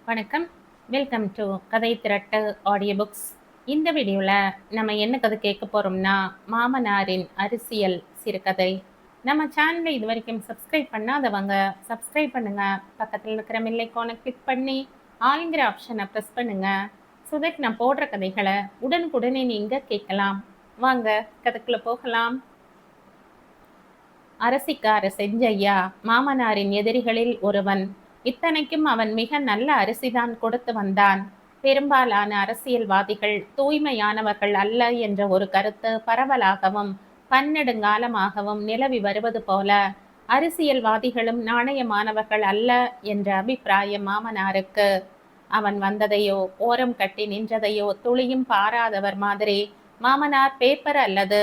வணக்கம். Welcome to கதை திரட்டு audio books. இந்த வீடியோவில் நம்ம என்ன கதை கேட்க போகிறோம்னா, மாமனாரின் அரசியல் சிறுகதை. நம்ம சேனலை இது வரைக்கும் சப்ஸ்கிரைப் பண்ணாதவங்க சப்ஸ்கிரைப் பண்ணுங்கள். பக்கத்தில் இருக்கிற பெல் ஐகானை கிளிக் பண்ணி ஆளுங்கிற ஆப்ஷனை ப்ரெஸ் பண்ணுங்கள். ஸோ தட் நான் போடுற கதைகளை உடனுக்குடனே நீங்கள் கேட்கலாம். வாங்க கதைக்குள்ளே போகலாம். அரசிக்கார செஞ்சையா மாமனாரின் எதிரிகளில் ஒருவன். இத்தனைக்கும் அவன் மிக நல்ல அரிசிதான் கொடுத்து வந்தான். பெரும்பாலான அரசியல்வாதிகள் தூய்மையானவர்கள் அல்ல என்ற ஒரு கருத்து பரவலாகவும் பன்னெடுங்காலமாகவும் நிலவி வருவது போல அரசியல்வாதிகளும் நாணயமானவர்கள் அல்ல என்ற அபிப்பிராயம் மாமனாருக்கு. அவன் வந்ததையோ ஓரம் கட்டி நின்றதையோ துளியும் பாராதவர் மாதிரி மாமனார் பேப்பர் அல்லது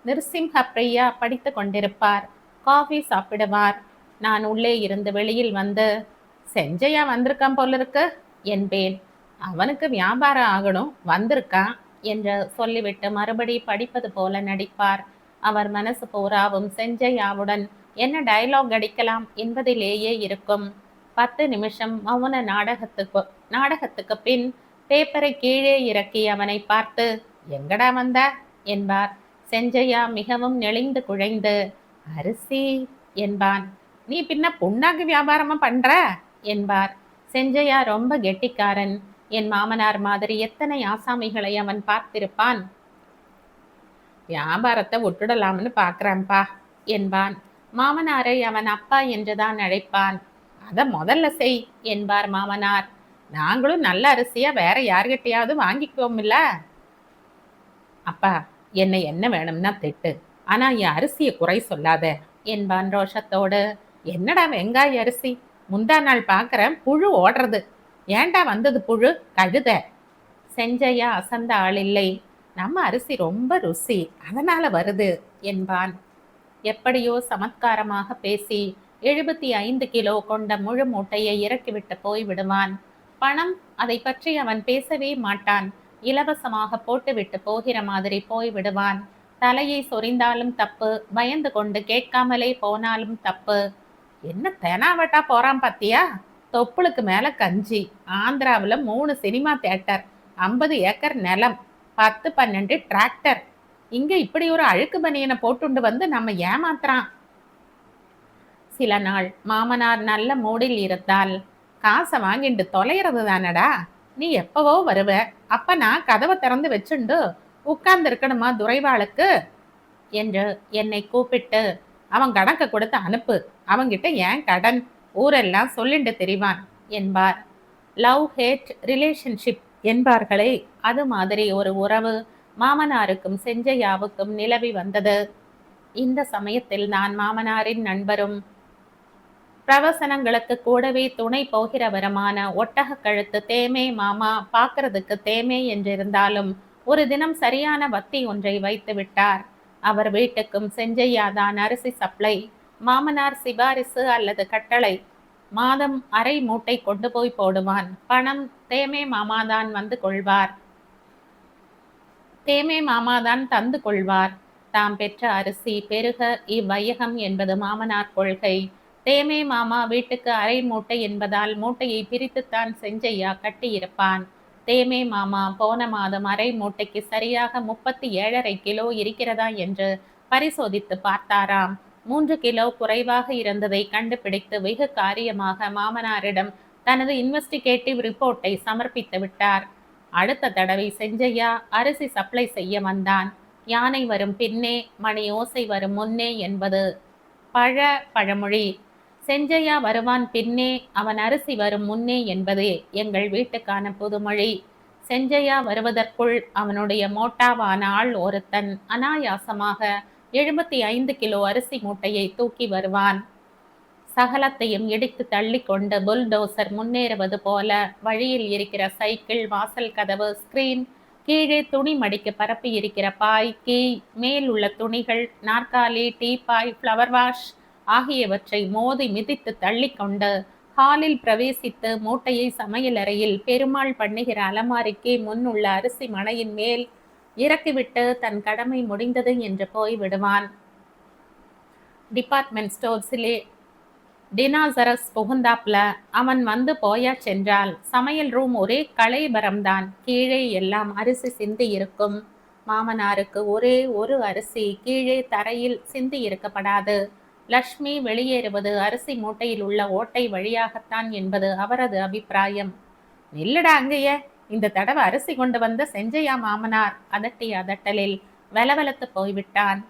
நிருசிம்ஹ பிரியா படித்து கொண்டிருப்பார். காஃபி சாப்பிடுவார். நான் உள்ளே இருந்து வெளியில் வந்து, செஞ்சையா வந்திருக்கான் போல இருக்கு என்பேன். அவனுக்கு வியாபாரம் ஆகணும், வந்திருக்கான் என்று சொல்லிவிட்டு மறுபடி படிப்பது போல நடிப்பார். அவர் மனசு பூராவும் செஞ்சையாவுடன் என்ன டயலாக் அடிக்கலாம் என்பதிலேயே இருக்கும். 10 நிமிஷம் மௌன நாடகத்துக்கு பின் பேப்பரை கீழே இறக்கி அவனை பார்த்து, எங்கடா வந்த என்பார். செஞ்சையா மிகவும் நெளிந்து குழைந்து, அரிசி என்பான். நீ பின்ன புண்ணாக்கு வியாபாரமா பண்ற என்பார். செஞ்சையா ரொம்ப கெட்டிக்காரன். என் மாமனார் மாதிரி எத்தனை ஆசாமிகளை அவன் பார்த்திருப்பான். வியாபாரத்தை விட்டுடலாம்னு பார்க்குறான்பா என்பான். மாமனாரை அவன் அப்பா என்றுதான் அழைப்பான். அதை முதல்ல செய் என்பார் மாமனார். நாங்களும் நல்ல அரிசியா வேற யார்கிட்டையாவது வாங்கிக்குவோம்ல. அப்பா, என்னை என்ன வேணும்னா திட்டு, ஆனா என் அரிசியை குறை சொல்லாத என்பான் ரோஷத்தோடு. என்னடா வெங்காய அரிசி, முந்தா நாள் பார்க்குறேன் புழு ஓடுறது, ஏண்டா வந்தது புழு கழுத. செஞ்சையா அசந்த ஆள் இல்லை. நம்ம அரிசி ரொம்ப ருசி, அதனால வருது என்பான். எப்படியோ சமத்காரமாக பேசி 75 கிலோ கொண்ட முழு மூட்டையை இறக்கிவிட்டு போய் விடுவான். பணம், அதை பற்றி அவன் பேசவே மாட்டான். இலவசமாக போட்டுவிட்டு போகிற மாதிரி போய் விடுவான். தலையை சொரிந்தாலும் தப்பு, பயந்து கொண்டு கேட்காமலே போனாலும் தப்பு. என்ன தெனாவட்டா போறான் பாத்தியா? தொப்புளுக்கு மேல கஞ்சி, ஆந்திராவில் 3 சினிமா தியேட்டர், 50 ஏக்கர் நிலம், 10-12 டிராக்டர். இங்க இப்படி ஒரு அழுக்கு பனியனை போட்டுண்டு வந்து நம்ம ஏமாத்துறான். சில நாள் மாமனார் நல்ல மூடில் இருந்தால், காசை வாங்கிட்டு தொலைகிறது தானடா, நீ எப்பவோ வருவ, அப்ப நான் கதவை திறந்து வச்சுண்டு உட்கார்ந்து இருக்கணுமா துரைவாளுக்கு என்று என்னை கூப்பிட்டு, அவன் கணக்கை கொடுத்து அனுப்பு, அவங்கிட்ட ஏன் கடன், ஊரெல்லாம் சொல்லிண்டு தெரிவான் என்பார். லவ் ஹேட் ரிலேஷன்ஷிப் என்பார்களே, அது மாதிரி ஒரு உறவு மாமனாருக்கும் செஞ்சையாவுக்கும் நிலவி வந்தது. இந்த சமயத்தில் நான் மாமனாரின் நண்பரும் பிரவசனங்களுக்கு கூடவே துணை போகிறவருமான ஒட்டக கழுத்து தேமே மாமா பார்க்கறதுக்கு தேமே என்றிருந்தாலும் ஒரு தினம் சரியான வத்தி ஒன்றை வைத்து விட்டார். அவர் வீட்டுக்கும் செஞ்சையாதான் அரிசி சப்ளை. மாமனார் சிபாரிசு அல்லது கட்டளை. மாதம் அரை மூட்டை கொண்டு போய் போடுவான். பணம் தேமே மாமாதான் வந்து கொள்வார். தேமே மாமாதான் தந்து கொள்வார். தாம் பெற்ற அரிசி பெருக இவ்வையகம் என்பது மாமனார் கொள்கை. தேமே மாமா வீட்டுக்கு அரை மூட்டை என்பதால் மூட்டையை பிரித்துத்தான் செஞ்சையா கட்டியிருப்பான். தேமே மாமா போன மாதம் அரை மூட்டைக்கு சரியாக 37.5 கிலோ இருக்கிறதா என்று பரிசோதித்து பார்த்தாராம். 3 கிலோ குறைவாக இருந்ததை கண்டுபிடித்து வெகு காரியமாக மாமனாரிடம் தனது இன்வெஸ்டிகேட்டிவ் ரிப்போர்ட்டை சமர்ப்பித்து விட்டார். அடுத்த தடவை செஞ்சையா அரிசி சப்ளை செய்ய வந்தான். யானை வரும் பின்னே மணி ஓசை வரும் முன்னே என்பது பழமொழி. செஞ்சையா வருவான் பின்னே, அவன் அரிசி வரும் முன்னே என்பதே எங்கள் வீட்டுக்கான புதுமொழி. செஞ்சையா வருவதற்குள் அவனுடைய மோட்டாவான ஆள் ஒருத்தன் அனாயாசமாக 75 கிலோ அரிசி மூட்டையை தூக்கி வருவான். சகலத்தையும் இடித்து தள்ளி கொண்டு புல்டோசர் முன்னேறுவது போல வழியில் இருக்கிற சைக்கிள், வாசல் கதவு, ஸ்கிரீன், கீழே துணி மடிக்கு பரப்பி இருக்கிற பாய், கீ, மேல் உள்ள துணிகள், நாற்காலி, டீபாய், ஃப்ளவர் வாஷ் ஆகியவற்றை மோதி மிதித்து தள்ளி கொண்டு ஹாலில் பிரவேசித்து மூட்டையை சமையலறையில் பெருமாள் பண்ணுகிற அலமாரிக்கு முன்னுள்ள அரிசி மணையின் மேல் இறக்கிவிட்டு தன் கடமை முடிந்தது என்று போய் விடுவான். டிபார்ட்மெண்ட் ஸ்டோர்ஸிலே டினாசரஸ் புகுந்தாப்ல அவன் வந்து போயா சென்றால் சமையல் ரூம் ஒரே களைபரம்தான். கீழே எல்லாம் அரிசி சிந்தி இருக்கும். மாமனாருக்கு ஒரே ஒரு அரிசி கீழே தரையில் சிந்தி இருக்கப்படாது. லக்ஷ்மி வெளியேறுவது அரிசி மூட்டையில் உள்ள ஓட்டை வழியாகத்தான் என்பது அவரது அபிப்பிராயம். நில்லுடா அங்கேயே, இந்த தடவை அரிசி கொண்டு வந்த செஞ்சையா மாமனார் அதட்டிய அதட்டலில் வெலவெலத்து போய்விட்டான்.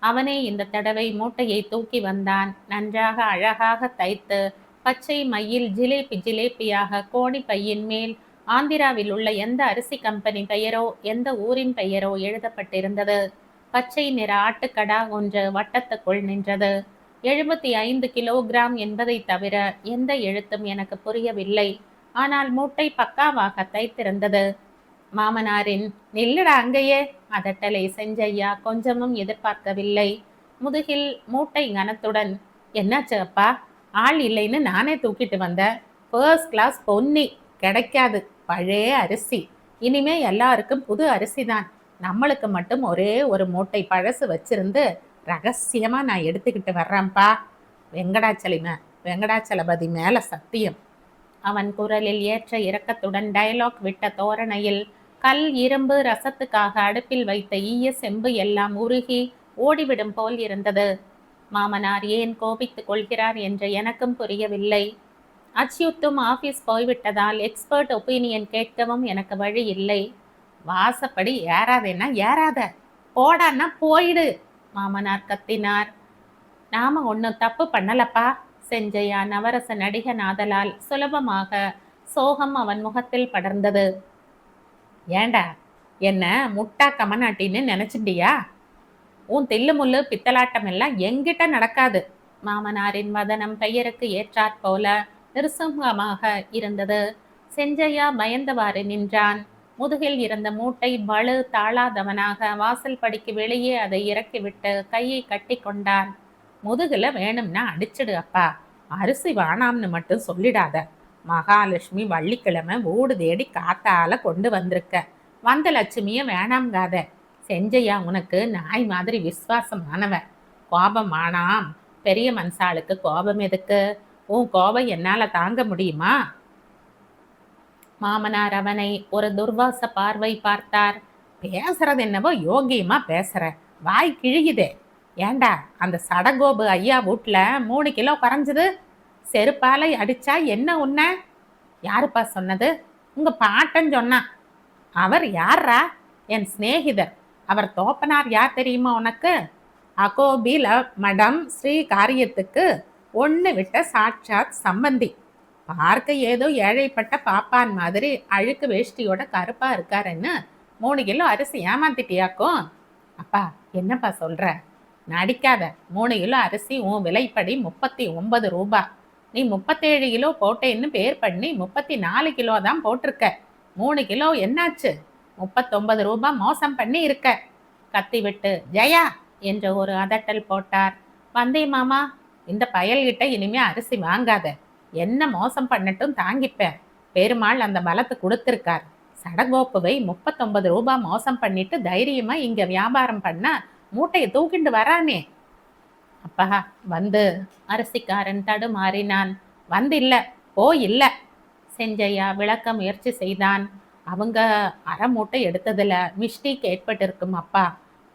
அவனே இந்த தடவை மூட்டையை தூக்கி வந்தான். நன்றாக அழகாக தைத்து பச்சை மையில் ஜிலேபி ஜிலேபியாக கோணி பையின் மேல் ஆந்திராவில் உள்ள எந்த அரிசி கம்பெனி பெயரோ எந்த ஊரின் பெயரோ எழுதப்பட்டிருந்தது. பச்சை நிற ஆட்டுக்கடா ஒன்று வட்டத்துக்குள் நின்றது. 75 கிலோகிராம் என்பதை தவிர எந்த எழுத்தும் எனக்கு புரியவில்லை. ஆனால் மூட்டை பக்காவாக தைத்திருந்தது. மாமனாரின் நில்லுடா அங்கேயே அதட்டலை செஞ்சையா கொஞ்சமும் எதிர்பார்க்கவில்லை. முதுகில் மூட்டை கனத்துடன், என்னாச்சு அப்பா? ஆள் இல்லைன்னு நானே தூக்கிட்டு வந்தேன். ஃபர்ஸ்ட் கிளாஸ் பொன்னி கிடைக்காது, பழைய அரிசி. இனிமே எல்லாருக்கும் புது அரிசி தான். நம்மளுக்கு மட்டும் ஒரே ஒரு மூட்டை பழசு வச்சிருந்து ரகசியமா நான் எடுத்துக்கிட்டு வர்றேன்ப்பா. வெங்கடாச்சலபதி மேல சத்தியம். அவன் குரலில் ஏற்ற இரக்கத்துடன் டயலாக் விட்ட தோரணையில் கல் இரும்பு ரசத்துக்காக அடுப்பில் வைத்த ஈய செம்பு எல்லாம் உருகி ஓடிவிடும் போல் இருந்தது. மாமனார் ஏன் கோபித்துக் கொள்கிறார் என்று எனக்கும் புரியவில்லை. அச்சியுத்தும் ஆபீஸ் போய்விட்டதால் எக்ஸ்பர்ட் ஒப்பீனியன் கேட்கவும் எனக்கு வழி இல்லை. வாசப்படி ஏறாதேன்னா ஏறாத, போடான்னா போயிடு, மாமனார் கத்தினார். நாம ஒன்னும் தப்பு பண்ணலப்பா. செஞ்சையா நவரச நடிகனாதலால் சுலபமாக சோகம் அவன் முகத்தில் படர்ந்தது. ஏண்டா என்ன முட்டா கமநாட்டின்னு நினைச்சிட்டியா? உன் தில்லு முள்ளு பித்தலாட்டம் எல்லாம் எங்கிட்ட நடக்காது. மாமனாரின் வதனம் பெயருக்கு ஏற்றாற் போல நிருசங்கமாக இருந்தது. செஞ்சையா பயந்தவாறு நின்றான். முதுகில் இருந்த மூட்டை பளு தாளாதவனாக வாசல் படிக்கு வெளியே அதை இறக்கிவிட்டு கையை கட்டி கொண்டான். முதுகுல வேணும்னா அடிச்சிடு அப்பா, அரிசி வானாம்னு மட்டும் சொல்லிடாத. மகாலட்சுமி வள்ளிக்கிழமை வீடு தேடி காத்தால கொண்டு வந்திருக்க. வந்த லட்சுமிய வேணாம்காத. செஞ்சையா உனக்கு நாய் மாதிரி விசுவாசமானவன். கோபம் ஆனாம். பெரிய மனுஷாளுக்கு கோபம் எதுக்கு? உன் கோபம் என்னால தாங்க முடியுமா? மாமனார் அவனை ஒரு துர்வாச பார்வை பார்த்தார். பேசுறது என்னவோ யோகியமா பேசுற, வாய் கிழியுதே. ஏண்டா அந்த சடகோபு ஐயா வீட்டுல 3 கிலோ குறைஞ்சது? செருப்பாலை அடிச்சா என்ன உன்ன? யாருப்பா சொன்னது? உங்க பாட்டன் சொன்னான். அவர் யாரா? என் சிநேகிதர். அவர் தோப்பனார் யார் தெரியுமா உனக்கு? அகோபில மடம் ஸ்ரீ காரியத்துக்கு ஒன்று விட்ட சாட்சாத் சம்பந்தி. பார்க்க ஏதோ ஏழைப்பட்ட பாப்பான் மாதிரி அழுக்கு வேஷ்டியோட கருப்பா இருக்காருன்னு 3 கிலோ அரிசி ஏமாத்திட்டியாக்கும். அப்பா என்னப்பா சொல்ற? நடிக்காத. 3 கிலோ அரிசி உன் விலைப்படி 39 ரூபா. நீ 37 கிலோ போட்டேன்னு பேர் பண்ணி 34 கிலோ தான் போட்டிருக்க. 3 கிலோ என்னாச்சு? 39 ரூபா மோசம் பண்ணி இருக்க. கத்திவிட்டு ஜெயா என்ற ஒரு அதட்டல் போட்டார். வந்தே மாமா, இந்த பயல்கிட்ட இனிமே அரிசி வாங்காத. என்ன மோசம் பண்ணட்டும் தாங்கிப்பேன். பெருமாள் அந்த பலத்தை கொடுத்திருக்கார். சடகோப்புவை 39 ரூபா மோசம் பண்ணிட்டு தைரியமா இங்க வியாபாரம் பண்ண மூட்டையை தூக்கிண்டு வரானே. அப்பா வந்து அரிசிக்காரன் தடுமாறினான். வந்து இல்ல போ இல்ல. செஞ்சையா விளக்க முயற்சி செய்தான். அவங்க அரை மூட்டை எடுத்ததுல மிஸ்டேக் ஏற்பட்டு இருக்கும் அப்பா.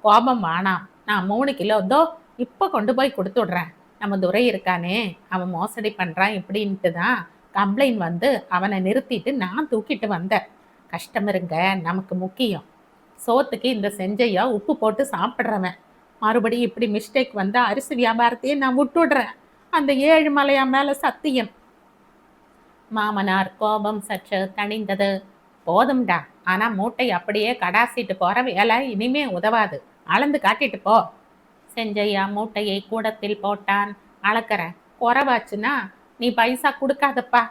கோபம் வேணாம். நான் 3 கிலோ தோ இப்ப கொண்டு போய் கொடுத்துடுறேன். நம்ம துரை இருக்கானே, அவன் மோசடி பண்றான் இப்படின்ட்டு தான் கம்ப்ளைண்ட் வந்து அவனை நிறுத்திட்டு நான் தூக்கிட்டு வந்தேன். கஸ்டமருங்க நமக்கு முக்கியம். சோத்துக்கு இந்த செஞ்சையா உப்பு போட்டு சாப்பிட்றவன். மறுபடியும் இப்படி மிஸ்டேக் வந்தா அரிசி வியாபாரத்தையே நான் விட்டுடுறேன். அந்த 7 மலையா மேல சத்தியம். மாமனார் கோபம் சற்று தணிந்தது. போதும்டா, ஆனா மூட்டை அப்படியே கடாசிட்டு போற வேலை இனிமே உதவாது. அளந்து காட்டிட்டு போ. செஞ்சையா மூட்டையை கூடத்தில் போட்டான். அளக்கிறேன். குறைவாச்சுன்னா நீ பைசா கொடுக்காதப்பா.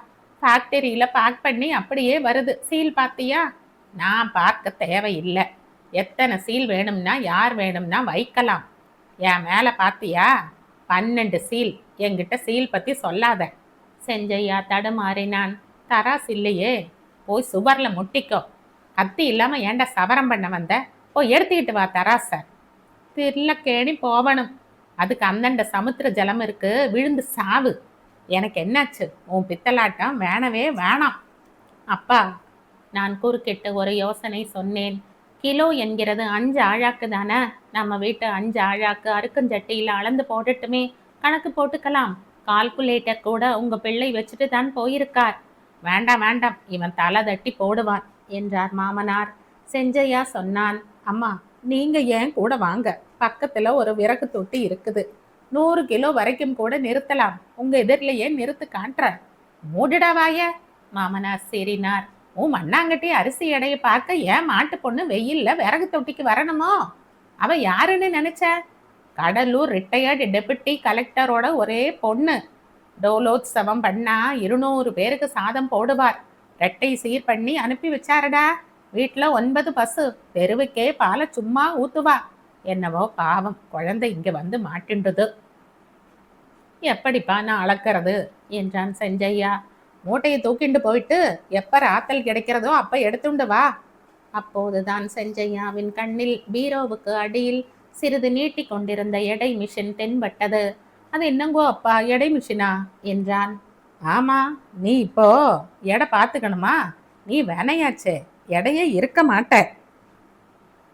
ஃபேக்டரியில பேக் பண்ணி அப்படியே வருது. சீல் பார்த்தியா? நான் பார்க்க தேவையில்லை. எத்தனை சீல் வேணும்னா யார் வேணும்னா வைக்கலாம். என் மேலே பார்த்தியா? 12 சீல். என்கிட்ட சீல் பற்றி சொல்லாத. செஞ்சையா தடுமாறினான். தராசு இல்லையே. போய் சுவரில் முட்டிக்கோ. கத்தி இல்லாமல் ஏண்டா சவரம் பண்ண வந்த? போய் எடுத்துக்கிட்டு வா தராச. திருளக்கேணி போவணும். அதுக்கு அந்தண்ட சமுத்திர ஜலம் இருக்கு, விழுந்து சாவு. எனக்கு என்னாச்சு? உன் பித்தலாட்டம் வேணவே வேணாம். அப்பா, நான் குறுக்கிட்டு ஒரு யோசனை சொன்னேன். கிலோ என்கிறது 5 ஆழாக்கு தானே. நம்ம வீட்டு 5 ஆழாக்கு அருக்கஞ்சட்டியில் அளந்து போடட்டுமே, கணக்கு போட்டுக்கலாம். கால்குலேட்டர் கூட உங்க பிள்ளை வச்சுட்டு தான் போயிருக்கார். வேண்டாம் வேண்டாம், இவன் தலை தட்டி போடுவான் என்றார் மாமனார். செஞ்சையா சொன்னான், அம்மா நீங்க ஏன் கூட வாங்க, பக்கத்துல ஒரு விறகு தொட்டி இருக்குது, 100 கிலோ வரைக்கும் கூட நிறுத்தலாம். உங்க எதிரிலேயே நிறுத்து காட்டுற. மூடிடா வாய. மாமனார் சீறினார். உன் மண்ணாங்கட்டி அரிசி எடையை பார்க்க ஏன் மாட்டு பொண்ணு வெயில்ல விறகு தொட்டிக்கு வரணுமோ? அவ யாருன்னு நினைச்ச? கடலூர் ரிட்டையர்டு டெபுட்டி கலெக்டரோட ஒரே பொண்ணு. டோலோத்சவம் பண்ணா 200 பேருக்கு சாதம் போடுவார். ரெட்டை சீர் பண்ணி அனுப்பி வச்சாரடா. வீட்டுல 9 பசு, தெருவுக்கே பாலை சும்மா ஊத்துவா. என்னவோ பாவம், குழந்தை இங்க வந்து மாட்டின்றது. எப்படிப்பா நான் அளக்கிறது என்றான் செஞ்சையா. மூட்டையை தூக்கிண்டு போயிட்டு எப்ப ராத்தல் கிடைக்கிறதோ அப்ப எடுத்துண்டு வா. அப்போதுதான் செஞ்சையாவின் கண்ணில் பீரோவுக்கு அடியில் சிறிது நீட்டி கொண்டிருந்த எடை மிஷின் தென்பட்டது. அது என்னங்கோ அப்பா, எடை மிஷினா என்றான். ஆமா, நீ இப்போ எடை பார்த்துக்கணுமா? நீ வேணையாச்சே, எடையே இருக்க மாட்ட.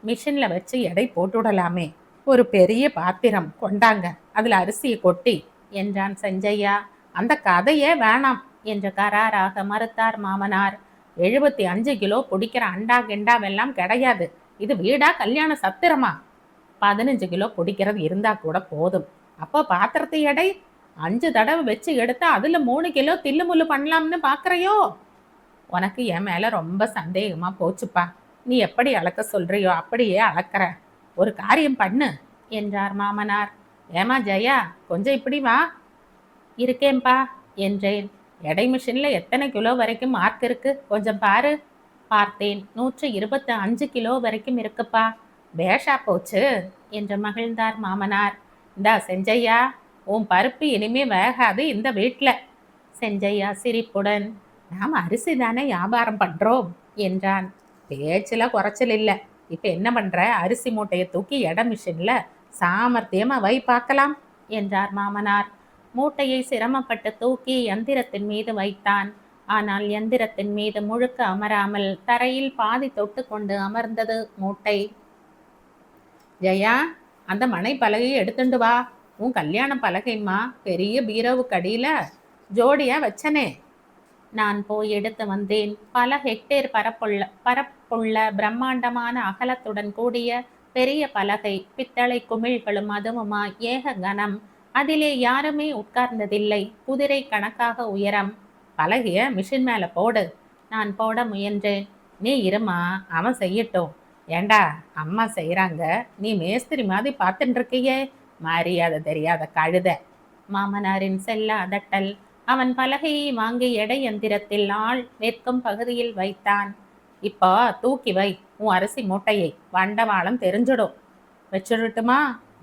மிஷின்ல வச்சு எடை போட்டுடலாமே. ஒரு பெரிய பாத்திரம் கொண்டாங்க, அதுல அரிசியை கொட்டி என்றான் செஞ்சையா. அந்த கதையே வேணாம் என்று கராராக மறுத்தார் மாமனார். 75 கிலோ பிடிக்கிற அண்டா கெண்டாவெல்லாம் கிடையாது. இது வீடா கல்யாண சத்திரமா? 15 கிலோ பிடிக்கிறது இருந்தா கூட போதும். அப்போ பாத்திரத்தை எடை 5 தடவை வச்சு எடுத்தா அதுல 3 கிலோ தில்லுமுள்ளு பண்ணலாம்னு பாக்குறையோ? உனக்கு என் மேல ரொம்ப சந்தேகமா போச்சுப்பா. நீ எப்படி அளக்க சொல்றியோ அப்படியே அளக்கிற. ஒரு காரியம் பண்ணு என்றார் மாமனார். ஏமா ஜெயா, கொஞ்சம் இப்படி வா. இருக்கேன்பா என்றேன். எடை மிஷின்ல எத்தனை கிலோ வரைக்கும் மார்க் இருக்கு, கொஞ்சம் பாரு. பார்த்தேன். 125 கிலோ வரைக்கும் இருக்குப்பா. பேஷா போச்சு என்று மகிழ்ந்தார் மாமனார். இந்தா செஞ்சையா, உன் பருப்பு இனிமே வேகாது இந்த வீட்டுல. செஞ்சையா சிரிப்புடன், நாம் அரிசி தானே வியாபாரம் பண்றோம் என்றான். பேச்சுல குறைச்சல் இல்லை. இப்ப என்ன பண்ற? அரிசி மூட்டையை தூக்கி எடை மிஷின்ல சாமர்த்தியமா வை பார்க்கலாம் என்றார் மாமனார். மூட்டையை சிரமப்பட்டு தூக்கி எந்திரத்தின் மீது வைத்தான். ஆனால் எந்திரத்தின் மீது முழுக்க அமராமல் தரையில் பாதி தொட்டு கொண்டு அமர்ந்தது மூட்டை. ஜெயா, அந்த மனை பலகையை எடுத்துண்டு வா. உன் கல்யாண பலகைம்மா, பெரிய பீரோவுக்கு அடியில ஜோடியா வச்சனே. நான் போய் எடுத்து வந்தேன். பல ஹெக்டேர் பரப்புள்ள பிரம்மாண்டமான அகலத்துடன் கூடிய பெரிய பலகை, பித்தளை குமிழ்களும் அதுவுமா ஏக கனம். அதிலே யாருமே உட்கார்ந்ததில்லை. குதிரை கணக்காக உயரம். பலகைய மிஷின் மேல போடு. நான் போட முயன்றேன். நீ இருமா, அவன் செய்யட்டும். ஏண்டா, அம்மா செய்யறாங்க, நீ மேஸ்திரி மாதிரி பார்த்துட்டு இருக்கையே, மரியாதை தெரியாத கழுத. மாமனாரின் செல்ல அதட்டல். அவன் பலகையை வாங்கி எடை எந்திரத்தில் ஆள் நிற்கும் பகுதியில் வைத்தான். இப்போ தூக்கி வை உன் அரிசி மூட்டையை, வண்டவாளம் தெரிஞ்சிடும். வச்சுடட்டுமா?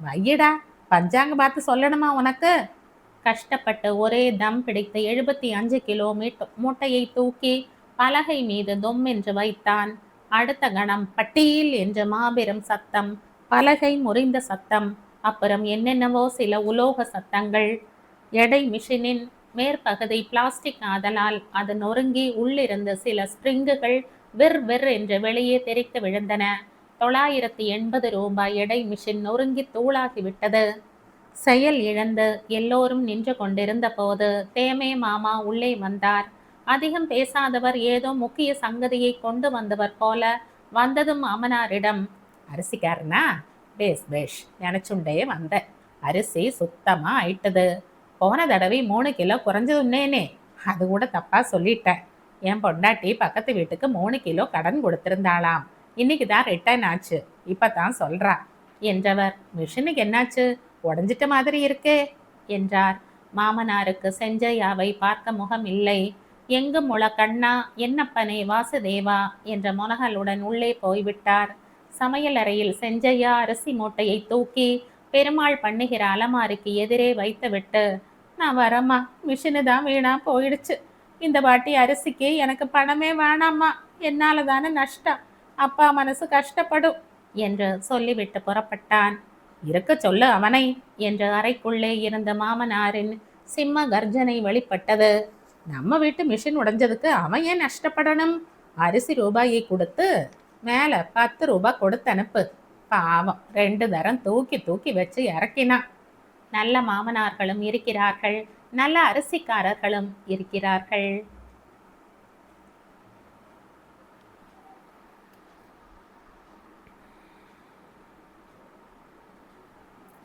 வையடா, பஞ்சாங்க பார்த்து சொல்லணுமா உனக்கு? கஷ்டப்பட்டு ஒரே தம் பிடித்து 75 கிலோ மூட்டையை தூக்கி பலகை மீது தொம் என்று வைத்தான். அடுத்த கணம் பட்டீல் என்ற மாபெரும் சத்தம், பலகை முறிந்த சத்தம், அப்புறம் என்னென்னவோ சில உலோக சத்தங்கள். எடை மிஷினின் மேற்பகுதி பிளாஸ்டிக் ஆதலால் அது நொறுங்கி உள்ளிருந்து சில ஸ்பிரிங்குகள் விர் விர் என்று வெளியே தெரித்து விழுந்தன. 980 ரூபாய் எடை மிஷின் நொறுங்கி தூளாகிவிட்டது. செயல் இழந்து எல்லோரும் நின்று கொண்டிருந்த போது தேமே மாமா உள்ளே வந்தார். அதிகம் பேசாதவர், ஏதோ முக்கிய சங்கதியை கொண்டு வந்தவர் போல. வந்ததும் மாமனாரிடம், அரிசிக்காரனா? பேஷ் பேஷ், நினைச்சுண்டே வந்த. அரிசி சுத்தமா ஆயிட்டது. போன தடவை 3 கிலோ குறைஞ்சதுன்னேனே, அது கூட தப்பா சொல்லிட்டேன். என் பொண்டாட்டி பக்கத்து வீட்டுக்கு 3 கிலோ கடன் கொடுத்திருந்தாளாம். இன்னைக்கு தான் ரிட்டர்ன் ஆச்சு, இப்பதான் சொல்றா என்றவர். மிஷினுக்கு என்னாச்சு, உடஞ்சிட்ட மாதிரி இருக்கே என்றார். மாமனாருக்கு செஞ்சையாவை பார்க்க முகம் இல்லை. எங்கும் முள கண்ணா, என்னப்பனே வாசுதேவா என்ற முனகலுடன் உள்ளே போய்விட்டார். சமையல் அறையில் செஞ்சையா அரிசி மூட்டையை தூக்கி பெருமாள் பண்ணுகிற அலமாரிக்கு எதிரே வைத்துவிட்டு, நான் வரம்மா, மிஷினு தான் வீணா போயிடுச்சு. இந்த வாட்டி அரிசிக்கு எனக்கு பணமே வேணாம்மா, என்னால தானே நஷ்டம், அப்பா மனசு கஷ்டப்படும் என்று சொல்லிவிட்டு புறப்பட்டான். இருக்க சொல்லு அவனை என்று அறைக்குள்ளே இருந்த மாமனாரின் சிம்ம கர்ஜனை வெளிப்பட்டது. நம்ம வீட்டு மிஷின் உடைஞ்சதுக்கு அவன் ஏன் நஷ்டப்படணும்? அரிசி ரூபாயை கொடுத்து மேல 10 ரூபாய் கொடுத்து அனுப்பு. பாவம் 2 தரம் தூக்கி தூக்கி வச்சு இறக்கினான். நல்ல மாமனார்களும் இருக்கிறார்கள், நல்ல அரிசிக்காரர்களும் இருக்கிறார்கள்.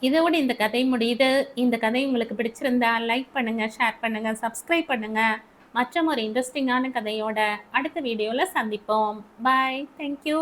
இதோட இந்த கதை முடியுது. இந்த கதை உங்களுக்கு பிடிச்சிருந்தா லைக் பண்ணுங்க, ஷேர் பண்ணுங்க, சப்ஸ்கிரைப் பண்ணுங்க. மற்றும் ஒரு இன்ட்ரெஸ்டிங்கான கதையோட அடுத்த வீடியோல சந்திப்போம். பாய். தேங்க்யூ.